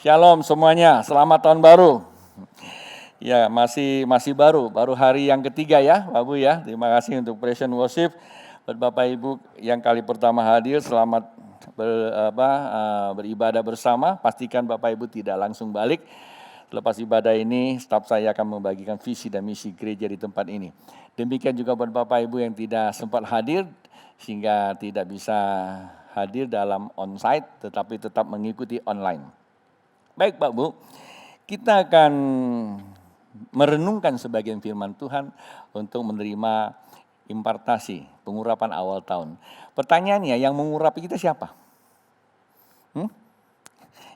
Shalom semuanya, selamat tahun baru. Ya, masih baru hari yang ketiga ya, Pak Bu ya. Terima kasih untuk Praise and Worship. Buat Bapak Ibu yang kali pertama hadir, selamat beribadah bersama. Pastikan Bapak Ibu tidak langsung balik. Selepas ibadah ini, staf saya akan membagikan visi dan misi gereja di tempat ini. Demikian juga buat Bapak Ibu yang tidak sempat hadir, sehingga tidak bisa hadir dalam on-site, tetapi tetap mengikuti online. Baik Pak Bu, kita akan merenungkan sebagian firman Tuhan untuk menerima impartasi, pengurapan awal tahun. Pertanyaannya, yang mengurapi kita siapa?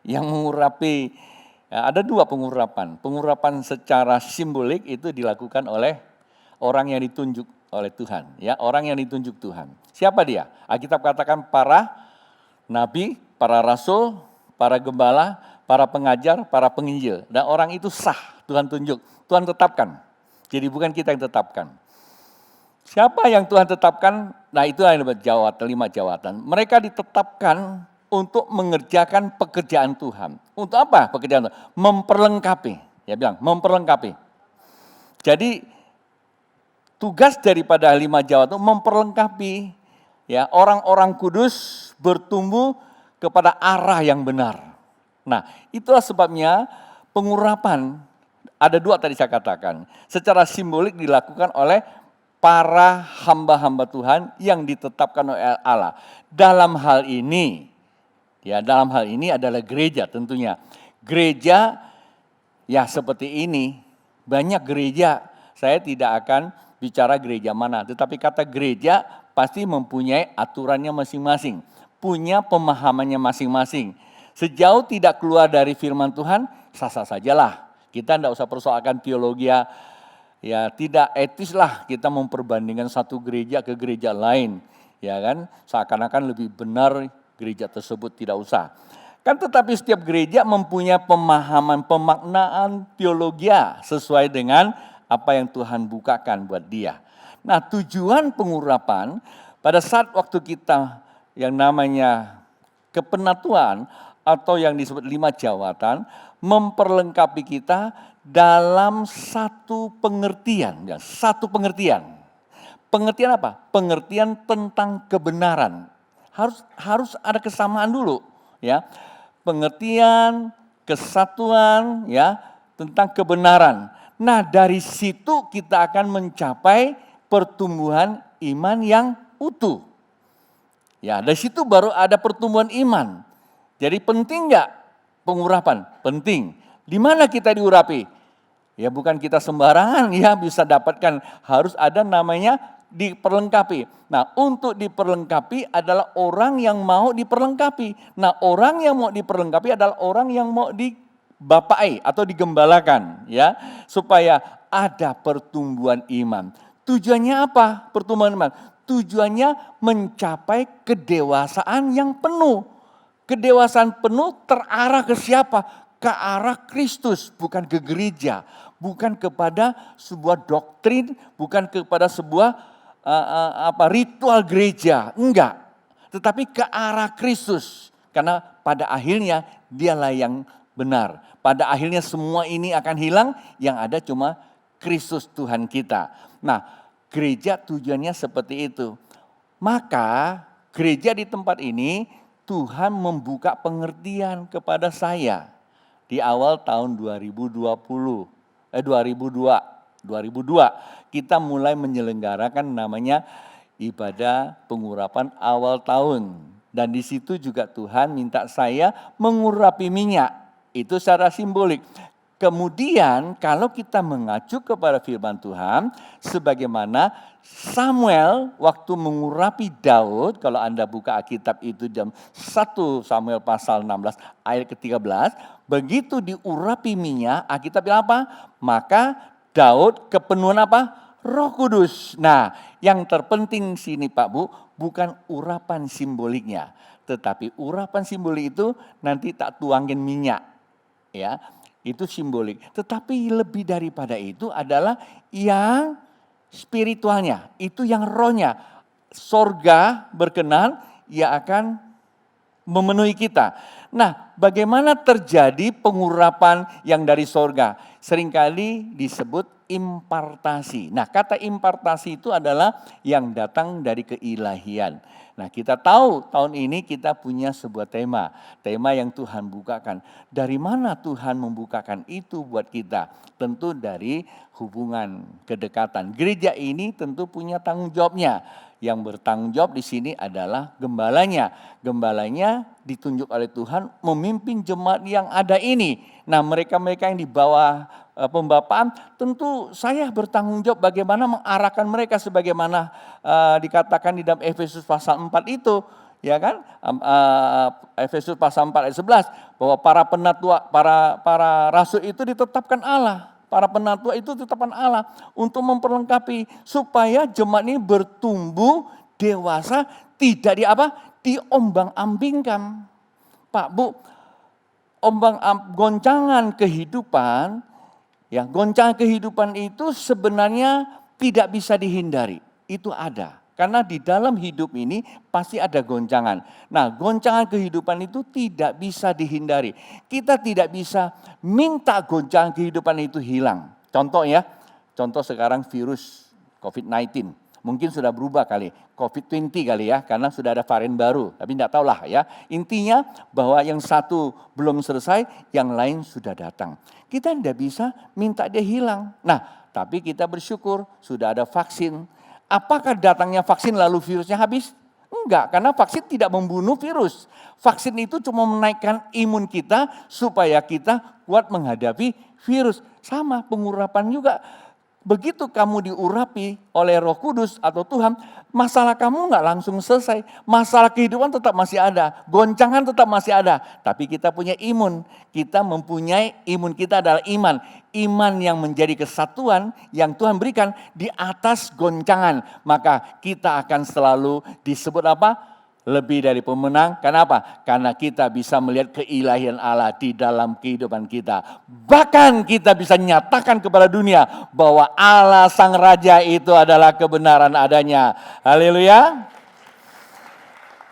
Yang mengurapi, ada dua pengurapan. Pengurapan secara simbolik itu dilakukan oleh orang yang ditunjuk oleh Tuhan. Ya, orang yang ditunjuk Tuhan. Siapa dia? Alkitab katakan para nabi, para rasul, para gembala, para pengajar, para penginjil. Dan orang itu sah, Tuhan tunjuk, Tuhan tetapkan. Jadi bukan kita yang tetapkan. Siapa yang Tuhan tetapkan? Nah itu yang disebut 5 jawatan. Mereka ditetapkan untuk mengerjakan pekerjaan Tuhan. Untuk apa pekerjaan Tuhan? Memperlengkapi. Ya bilang, memperlengkapi. Jadi tugas daripada 5 jawatan itu memperlengkapi ya orang-orang kudus bertumbuh kepada arah yang benar. Nah, itulah sebabnya pengurapan, ada 2 tadi saya katakan, secara simbolik dilakukan oleh para hamba-hamba Tuhan yang ditetapkan oleh Allah. Dalam hal ini adalah gereja tentunya. Gereja ya seperti ini, banyak gereja, saya tidak akan bicara gereja mana, tetapi kata gereja pasti mempunyai aturannya masing-masing, punya pemahamannya masing-masing. Sejauh tidak keluar dari firman Tuhan, sah-sah sajalah. Kita tidak usah persoalkan teologi, ya tidak etis lah kita memperbandingkan satu gereja ke gereja lain. Ya kan, seakan-akan lebih benar gereja tersebut, tidak usah. Kan tetapi setiap gereja mempunyai pemahaman, pemaknaan teologi sesuai dengan apa yang Tuhan bukakan buat dia. Nah tujuan pengurapan pada saat waktu kita yang namanya kepenatuan, atau yang disebut 5 jawatan, memperlengkapi kita dalam satu pengertian. Ya, satu pengertian. Pengertian apa? Pengertian tentang kebenaran. Harus ada kesamaan dulu. Ya, pengertian, kesatuan, ya tentang kebenaran. Nah dari situ kita akan mencapai pertumbuhan iman yang utuh. Ya dari situ baru ada pertumbuhan iman. Jadi penting enggak pengurapan? Penting. Di mana kita diurapi? Ya bukan kita sembarangan ya bisa dapatkan, harus ada namanya diperlengkapi. Nah untuk diperlengkapi adalah orang yang mau diperlengkapi. Nah orang yang mau diperlengkapi adalah orang yang mau dibapai atau digembalakan ya, supaya ada pertumbuhan iman. Tujuannya apa pertumbuhan iman? Tujuannya mencapai kedewasaan yang penuh. Kedewasaan penuh terarah ke siapa? Ke arah Kristus, bukan ke gereja, bukan kepada sebuah doktrin, bukan kepada sebuah ritual gereja, enggak. Tetapi ke arah Kristus, karena pada akhirnya dialah yang benar. Pada akhirnya semua ini akan hilang, yang ada cuma Kristus Tuhan kita. Nah, gereja tujuannya seperti itu. Maka gereja di tempat ini Tuhan membuka pengertian kepada saya di awal tahun 2002 kita mulai menyelenggarakan namanya ibadah pengurapan awal tahun. Dan di situ juga Tuhan minta saya mengurapi minyak. Itu secara simbolik. Kemudian kalau kita mengacu kepada firman Tuhan, sebagaimana Samuel waktu mengurapi Daud, kalau Anda buka Alkitab itu jam 1 Samuel pasal 16 ayat ke-13, begitu diurapi minyak, Alkitab bilang apa? Maka Daud kepenuhan apa? Roh Kudus. Nah yang terpenting sini Pak Bu, bukan urapan simboliknya, tetapi urapan simbolik itu nanti tak tuangin minyak. Ya. Itu simbolik. Tetapi lebih daripada itu adalah yang spiritualnya. Itu yang rohnya. Sorga berkenan, ia akan memenuhi kita. Nah, bagaimana terjadi pengurapan yang dari sorga? Seringkali disebut impartasi. Nah, kata impartasi itu adalah yang datang dari keilahian. Nah, kita tahu tahun ini kita punya sebuah tema yang Tuhan bukakan. Dari mana Tuhan membukakan itu buat kita? Tentu dari hubungan kedekatan. Gereja ini tentu punya tanggung jawabnya. Yang bertanggung jawab di sini adalah gembalanya. Gembalanya ditunjuk oleh Tuhan memimpin jemaat yang ada ini. Nah, mereka-mereka yang di bawah pembapaan, tentu saya bertanggung jawab bagaimana mengarahkan mereka sebagaimana dikatakan di dalam Efesus pasal 4 itu. Ya kan? Efesus pasal 4 ayat 11 bahwa para penatua, para rasul itu ditetapkan Allah. Para penatua itu ditetapkan Allah untuk memperlengkapi supaya jemaat ini bertumbuh dewasa, tidak diombang-ambingkan. Pak, Bu, goncangan kehidupan, ya, goncangan kehidupan itu sebenarnya tidak bisa dihindari. Itu ada. Karena di dalam hidup ini pasti ada goncangan. Nah, goncangan kehidupan itu tidak bisa dihindari. Kita tidak bisa minta goncangan kehidupan itu hilang. Contoh sekarang virus COVID-19. Mungkin sudah berubah kali, COVID-20 kali ya, karena sudah ada varian baru. Tapi tidak tahulah ya. Intinya bahwa yang satu belum selesai, yang lain sudah datang. Kita tidak bisa minta dia hilang. Nah, tapi kita bersyukur sudah ada vaksin. Apakah datangnya vaksin lalu virusnya habis? Enggak, karena vaksin tidak membunuh virus. Vaksin itu cuma menaikkan imun kita supaya kita kuat menghadapi virus. Sama pengurapan juga. Begitu kamu diurapi oleh Roh Kudus atau Tuhan, masalah kamu enggak langsung selesai. Masalah kehidupan tetap masih ada, goncangan tetap masih ada. Tapi kita punya imun, kita mempunyai imun kita adalah iman. Iman yang menjadi kesatuan yang Tuhan berikan di atas goncangan. Maka kita akan selalu disebut apa? Lebih dari pemenang. Kenapa? Karena kita bisa melihat keilahian Allah di dalam kehidupan kita. Bahkan kita bisa nyatakan kepada dunia bahwa Allah Sang Raja itu adalah kebenaran adanya. Haleluya.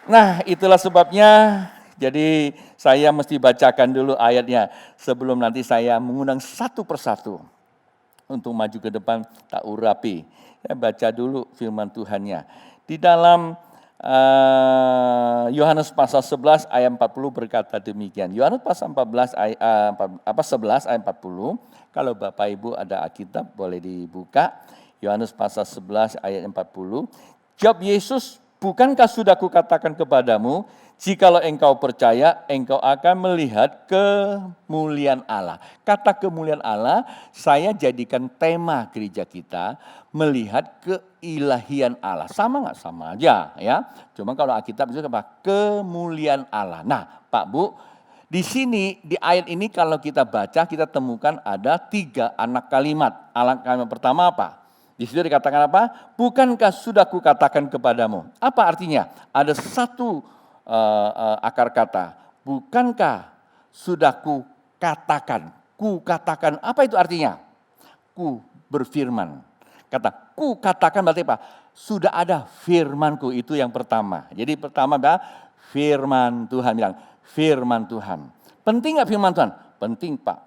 Nah, itulah sebabnya jadi saya mesti bacakan dulu ayatnya sebelum nanti saya mengundang satu persatu untuk maju ke depan tak urapi. Saya baca dulu firman Tuhannya. Di dalam Yohanes pasal 11 ayat 40 berkata demikian. Yohanes pasal 11 ayat 40. Kalau Bapak Ibu ada Alkitab boleh dibuka. Yohanes pasal 11 ayat 40. Jawab Yesus, bukankah sudah kukatakan kepadamu, jikalau engkau percaya, engkau akan melihat kemuliaan Allah. Kata kemuliaan Allah, saya jadikan tema gereja kita, melihat keilahian Allah. Sama nggak? Sama aja ya. Cuma kalau Alkitab itu apa? Kemuliaan Allah. Nah, Pak Bu, di sini di ayat ini kalau kita baca, kita temukan ada 3 anak kalimat. Anak kalimat pertama apa? Di situ dikatakan apa? Bukankah sudah kukatakan kepadamu? Apa artinya? Ada satu akar kata. Bukankah sudah kukatakan? Kukatakan, apa itu artinya? Ku berfirman. Kata ku katakan berarti apa? Sudah ada firmanku, itu yang pertama. Jadi pertama adalah firman Tuhan, bilang firman Tuhan. Penting gak firman Tuhan? Penting Pak.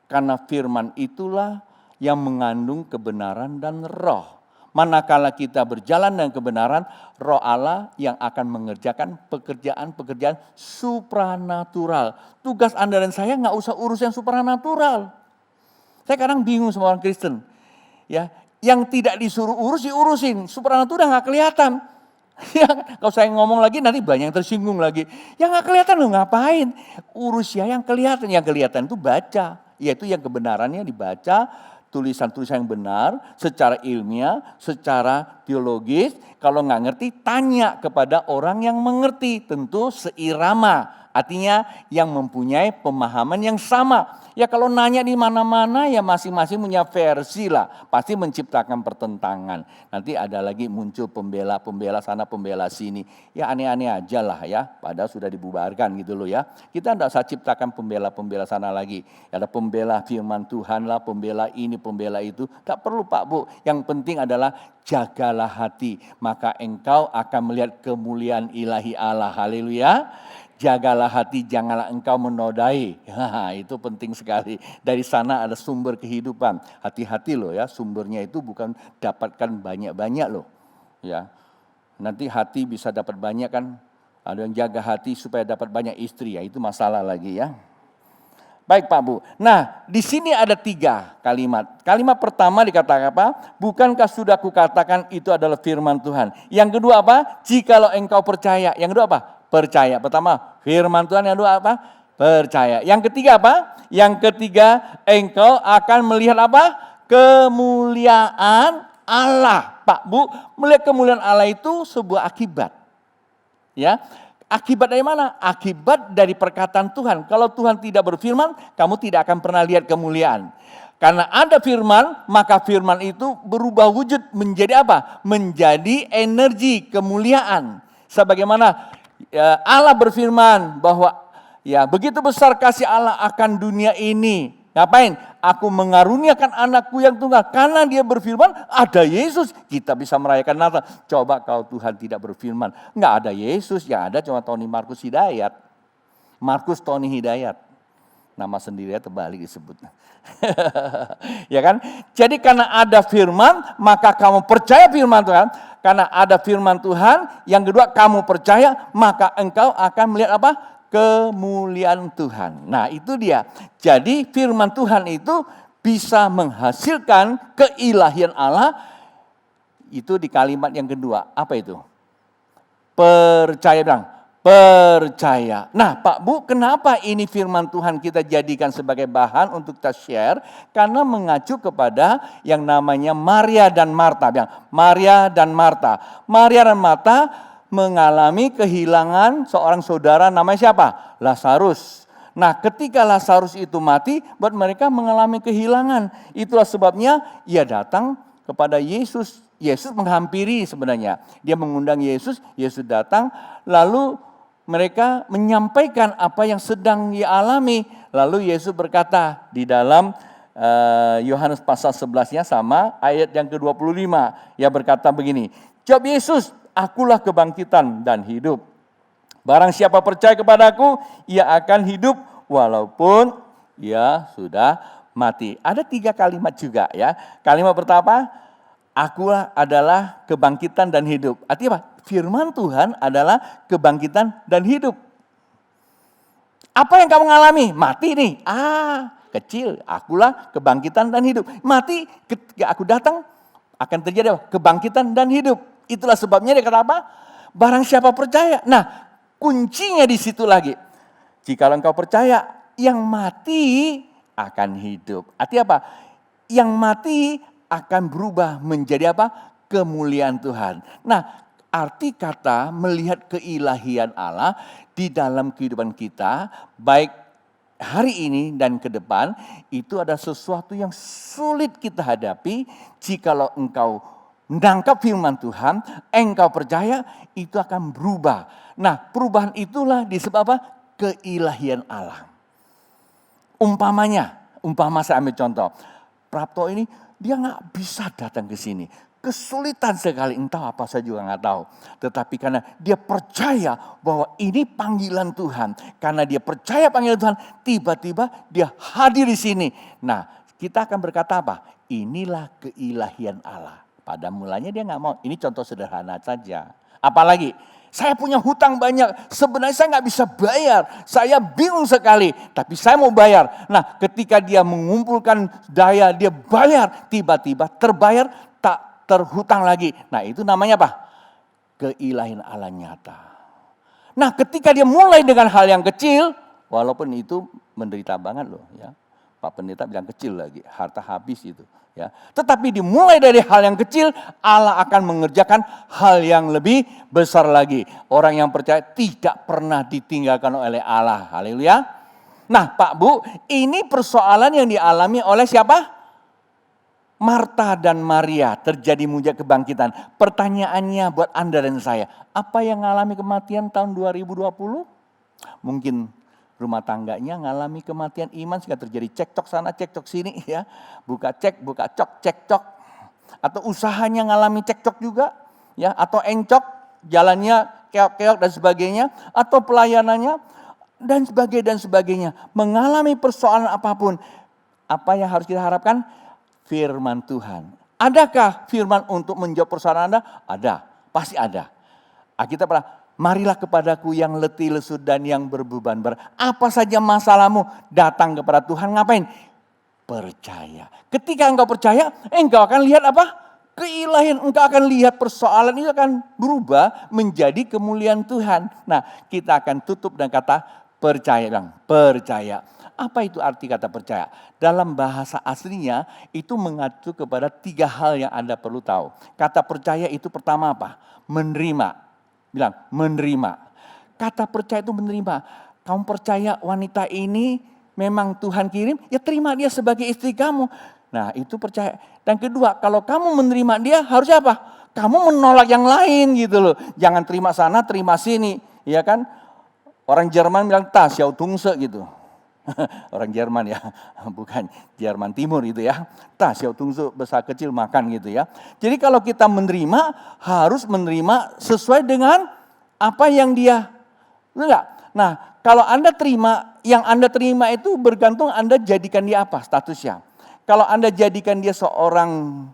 Karena firman itulah yang mengandung kebenaran dan roh. Manakala kita berjalan dengan kebenaran, roh Allah yang akan mengerjakan pekerjaan-pekerjaan supranatural. Tugas Anda dan saya gak usah urus yang supranatural. Saya kadang bingung sama orang Kristen. Ya, yang tidak disuruh urus diurusin, supranatural gak kelihatan. Ya, kalau saya ngomong lagi nanti banyak yang tersinggung lagi. Yang gak kelihatan lo ngapain? Urus ya yang kelihatan. Yang kelihatan itu baca, yaitu yang kebenarannya dibaca, tulisan-tulisan yang benar, secara ilmiah, secara teologis. Kalau nggak ngerti, tanya kepada orang yang mengerti, tentu seirama. Artinya yang mempunyai pemahaman yang sama. Ya kalau nanya di mana-mana ya masing-masing punya versi lah. Pasti menciptakan pertentangan. Nanti ada lagi muncul pembela sana, pembela sini. Ya aneh-aneh aja lah ya. Padahal sudah dibubarkan gitu loh ya. Kita tidak usah ciptakan pembela sana lagi. Ada pembela firman Tuhan lah, pembela ini, pembela itu. Tak perlu Pak Bu. Yang penting adalah jagalah hati. Maka engkau akan melihat kemuliaan ilahi Allah. Haleluya. jagalah hati, janganlah engkau menodai. Itu penting sekali. Dari sana ada sumber kehidupan. Hati-hati loh ya, sumbernya itu bukan dapatkan banyak-banyak loh. Ya, nanti hati bisa dapat banyak kan. Ada yang jaga hati supaya dapat banyak istri, ya itu masalah lagi ya. Baik Pak Bu. Nah, di sini ada 3 kalimat. Kalimat pertama dikatakan apa? Bukankah sudah kukatakan itu adalah firman Tuhan. Yang kedua apa? Jikalau engkau percaya. Yang kedua apa? Percaya. Pertama, firman Tuhan. Yang kedua apa? Percaya. Yang ketiga apa? Yang ketiga, engkau akan melihat apa? Kemuliaan Allah. Pak Bu, melihat kemuliaan Allah itu sebuah akibat. Ya. Akibat dari mana? Akibat dari perkataan Tuhan. Kalau Tuhan tidak berfirman, kamu tidak akan pernah lihat kemuliaan. Karena ada firman, maka firman itu berubah wujud menjadi apa? Menjadi energi kemuliaan. Sebagaimana Allah berfirman bahwa ya begitu besar kasih Allah akan dunia ini. Ngapain? Aku mengaruniakan anakku yang tunggal. Karena dia berfirman, ada Yesus. Kita bisa merayakan Natal. Coba kalau Tuhan tidak berfirman. Enggak ada Yesus, yang ada cuma Tony Markus Hidayat. Markus Tony Hidayat. Nama sendirinya terbalik disebut. Ya kan? Jadi karena ada firman, maka kamu percaya firman Tuhan. Karena ada firman Tuhan, yang kedua kamu percaya, maka engkau akan melihat apa? Kemuliaan Tuhan. Nah itu dia. Jadi firman Tuhan itu bisa menghasilkan keilahian Allah. Itu di kalimat yang kedua. Apa itu? Percaya, bilang. Percaya. Nah Pak Bu, kenapa ini firman Tuhan kita jadikan sebagai bahan untuk kita share? Karena mengacu kepada yang namanya Maria dan Marta. Bilang, Maria dan Marta. Maria dan Marta mengalami kehilangan seorang saudara namanya siapa? Lazarus. Nah ketika Lazarus itu mati, buat mereka mengalami kehilangan. Itulah sebabnya ia datang kepada Yesus. Yesus menghampiri sebenarnya. Dia mengundang Yesus, Yesus datang. Lalu mereka menyampaikan apa yang sedang ia alami. Lalu Yesus berkata di dalam Yohanes pasal 11-nya sama ayat yang ke-25. Ia berkata begini, jawab Yesus, akulah kebangkitan dan hidup. Barang siapa percaya kepadaku, ia akan hidup walaupun ia sudah mati. Ada 3 kalimat juga ya. Kalimat pertama, akulah adalah kebangkitan dan hidup. Artinya apa? Firman Tuhan adalah kebangkitan dan hidup. Apa yang kamu alami? Mati nih. Kecil. Akulah kebangkitan dan hidup. Mati ketika aku datang akan terjadi apa? Kebangkitan dan hidup. Itulah sebabnya dia kata apa? Barang siapa percaya. Nah, kuncinya di situ lagi. Jika engkau percaya, yang mati akan hidup. Artinya apa? Yang mati akan berubah menjadi apa? Kemuliaan Tuhan. Nah, arti kata melihat keilahian Allah di dalam kehidupan kita, baik hari ini dan ke depan, itu ada sesuatu yang sulit kita hadapi jikalau engkau menangkap firman Tuhan, engkau percaya, itu akan berubah. Nah, perubahan itulah disebut apa? Keilahian Allah. Umpama saya ambil contoh. Prapto ini, dia gak bisa datang ke sini. Kesulitan sekali, entah apa saya juga gak tahu. Tetapi karena dia percaya bahwa ini panggilan Tuhan. Karena dia percaya panggilan Tuhan, tiba-tiba dia hadir di sini. Nah, kita akan berkata apa? Inilah keilahian Allah. Pada mulanya dia gak mau. Ini contoh sederhana saja. Apalagi, saya punya hutang banyak. Sebenarnya saya gak bisa bayar. Saya bingung sekali. Tapi saya mau bayar. Nah ketika dia mengumpulkan daya, dia bayar. Tiba-tiba terbayar, tak terhutang lagi. Nah itu namanya apa? Keilahian Allah nyata. Nah ketika dia mulai dengan hal yang kecil. Walaupun itu menderita banget loh ya. Pak Pendeta bilang kecil lagi. Harta habis itu. Ya, tetapi dimulai dari hal yang kecil, Allah akan mengerjakan hal yang lebih besar lagi. Orang yang percaya tidak pernah ditinggalkan oleh Allah. Haleluya. Nah Pak Bu, ini persoalan yang dialami oleh siapa? Marta dan Maria, terjadi mujizat kebangkitan. Pertanyaannya buat Anda dan saya, apa yang mengalami kematian tahun 2020? Mungkin rumah tangganya ngalami kematian iman sehingga terjadi cekcok sana, cekcok sini ya. Buka cok, cekcok. Atau usahanya ngalami cekcok juga ya, atau encok, jalannya terkeok-keok dan sebagainya, atau pelayanannya, dan sebagainya. Mengalami persoalan apapun, apa yang harus kita harapkan? Firman Tuhan. Adakah firman untuk menjawab persoalan Anda? Ada, pasti ada. Kita marilah kepadaku yang letih, lesu, dan yang berbeban berat. Apa saja masalahmu, datang kepada Tuhan. Ngapain? Percaya. Ketika engkau percaya, engkau akan lihat apa? Keilahian. Engkau akan lihat persoalan itu akan berubah menjadi kemuliaan Tuhan. Nah, kita akan tutup dengan kata percaya. Percaya. Apa itu arti kata percaya? Dalam bahasa aslinya itu mengacu kepada 3 hal yang Anda perlu tahu. Kata percaya itu pertama apa? Menerima. Bilang, menerima. Kata percaya itu menerima. Kamu percaya wanita ini memang Tuhan kirim, ya terima dia sebagai istri kamu. Nah, itu percaya. Dan kedua, kalau kamu menerima dia, harus apa? Kamu menolak yang lain gitu loh. Jangan terima sana, terima sini. Ya kan? Orang Jerman bilang, "Tas, yau tungse" gitu. Orang Jerman ya, bukan Jerman Timur itu ya. Tas, yau tungse, besar kecil makan gitu ya. Jadi kalau kita menerima, harus menerima sesuai dengan apa yang dia, enggak? Nah, kalau Anda terima, yang Anda terima itu bergantung Anda jadikan dia apa statusnya. Kalau Anda jadikan dia seorang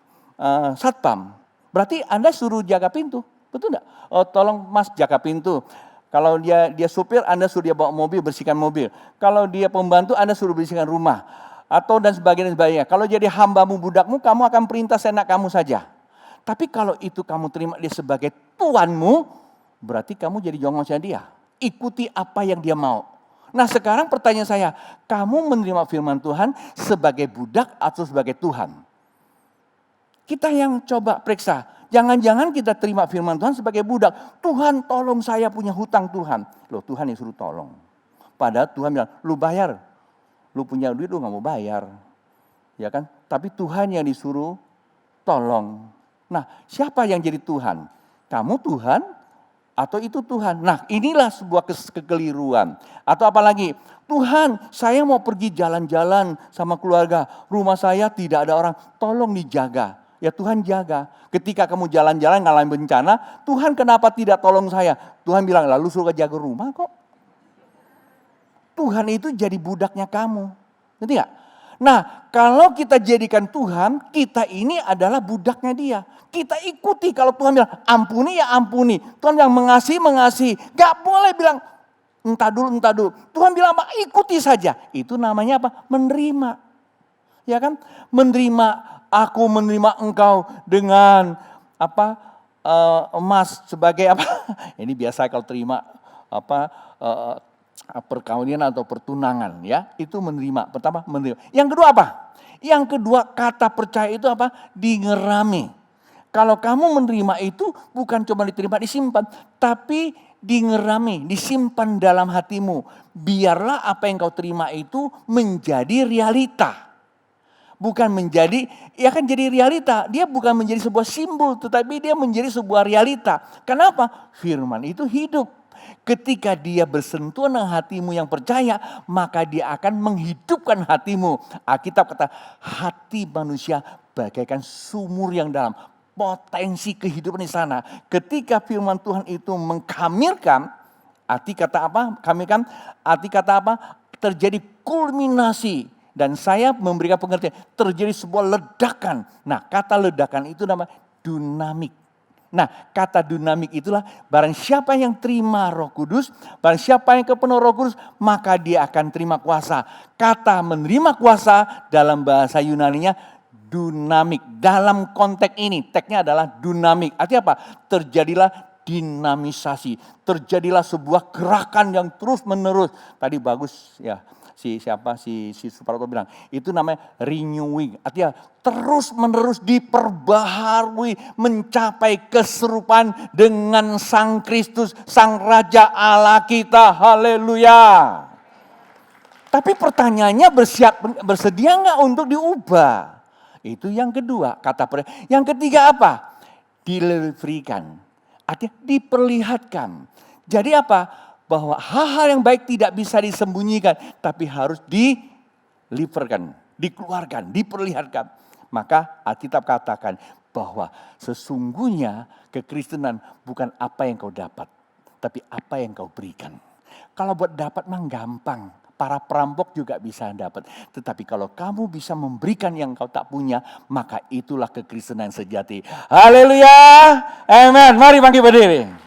satpam, berarti Anda suruh jaga pintu, betul enggak? Oh, tolong Mas jaga pintu. Kalau dia supir, Anda suruh dia bawa mobil, bersihkan mobil. Kalau dia pembantu, Anda suruh bersihkan rumah. Atau dan sebagainya. Kalau jadi hambamu, budakmu, kamu akan perintah seenak kamu saja. Tapi kalau itu kamu terima dia sebagai Tuanmu, berarti kamu jadi jongosnya dia. Ikuti apa yang dia mau. Nah sekarang pertanyaan saya, kamu menerima firman Tuhan sebagai budak atau sebagai Tuhan? Kita yang coba periksa. Jangan-jangan kita terima firman Tuhan sebagai budak. Tuhan tolong saya punya hutang Tuhan. Loh Tuhan yang suruh tolong. Padahal Tuhan bilang, lu bayar. Lu punya duit lu gak mau bayar. Ya kan? Tapi Tuhan yang disuruh tolong. Nah siapa yang jadi Tuhan? Kamu Tuhan atau itu Tuhan? Nah inilah sebuah kekeliruan. Atau apalagi, Tuhan saya mau pergi jalan-jalan sama keluarga. Rumah saya tidak ada orang, tolong dijaga. Ya Tuhan jaga. Ketika kamu jalan-jalan ngalamin bencana, Tuhan kenapa tidak tolong saya? Tuhan bilang, lalu suruh jaga rumah kok. Tuhan itu jadi budaknya kamu. Ngerti gak? Nah kalau kita jadikan Tuhan, kita ini adalah budaknya dia. Kita ikuti kalau Tuhan bilang ampuni ya ampuni. Tuhan bilang mengasihi. Gak boleh bilang entah dulu. Tuhan bilang apa? Ikuti saja. Itu namanya apa? Menerima. Ya kan? Menerima. Aku menerima engkau dengan apa emas sebagai apa? Ini biasa kalau terima apa perkawinan atau pertunangan ya, itu menerima. Pertama menerima. Yang kedua apa? Yang kedua kata percaya itu apa? Dingerami. Kalau kamu menerima itu bukan cuma diterima disimpan, tapi dingerami, disimpan dalam hatimu. Biarlah apa yang kau terima itu menjadi realita. Bukan menjadi, ya kan jadi realita. Dia bukan menjadi sebuah simbol, tetapi dia menjadi sebuah realita. Kenapa? Firman itu hidup. Ketika dia bersentuhan dengan hatimu yang percaya, maka dia akan menghidupkan hatimu. Alkitab kata, hati manusia bagaikan sumur yang dalam. Potensi kehidupan di sana. Ketika firman Tuhan itu mengkamilkan, arti kata apa? Kamilkan, arti kata apa? Terjadi kulminasi. Dan saya memberikan pengertian, terjadi sebuah ledakan. Nah kata ledakan itu namanya dinamik. Nah kata dinamik itulah barang siapa yang terima Roh Kudus, barang siapa yang kepenuh Roh Kudus, maka dia akan terima kuasa. Kata menerima kuasa dalam bahasa Yunaninya dinamik. Dalam konteks ini, teksnya adalah dinamik. Artinya apa? Terjadilah dinamisasi. Terjadilah sebuah gerakan yang terus menerus. Tadi bagus ya. Si Suparto bilang, itu namanya renewing. Artinya terus menerus diperbaharui mencapai keserupaan dengan Sang Kristus, Sang Raja Allah kita. Haleluya. Tapi pertanyaannya bersedia enggak untuk diubah? Itu yang kedua, kata percaya. Yang ketiga apa? Dileberikan. Artinya diperlihatkan. Jadi apa? Bahwa hal-hal yang baik tidak bisa disembunyikan, tapi harus diliverkan, dikeluarkan, diperlihatkan. Maka Alkitab katakan bahwa sesungguhnya kekristenan bukan apa yang kau dapat, tapi apa yang kau berikan. Kalau buat dapat mah gampang, para perampok juga bisa dapat. Tetapi kalau kamu bisa memberikan yang kau tak punya, maka itulah kekristenan sejati. Haleluya, amin. Mari bangkit berdiri.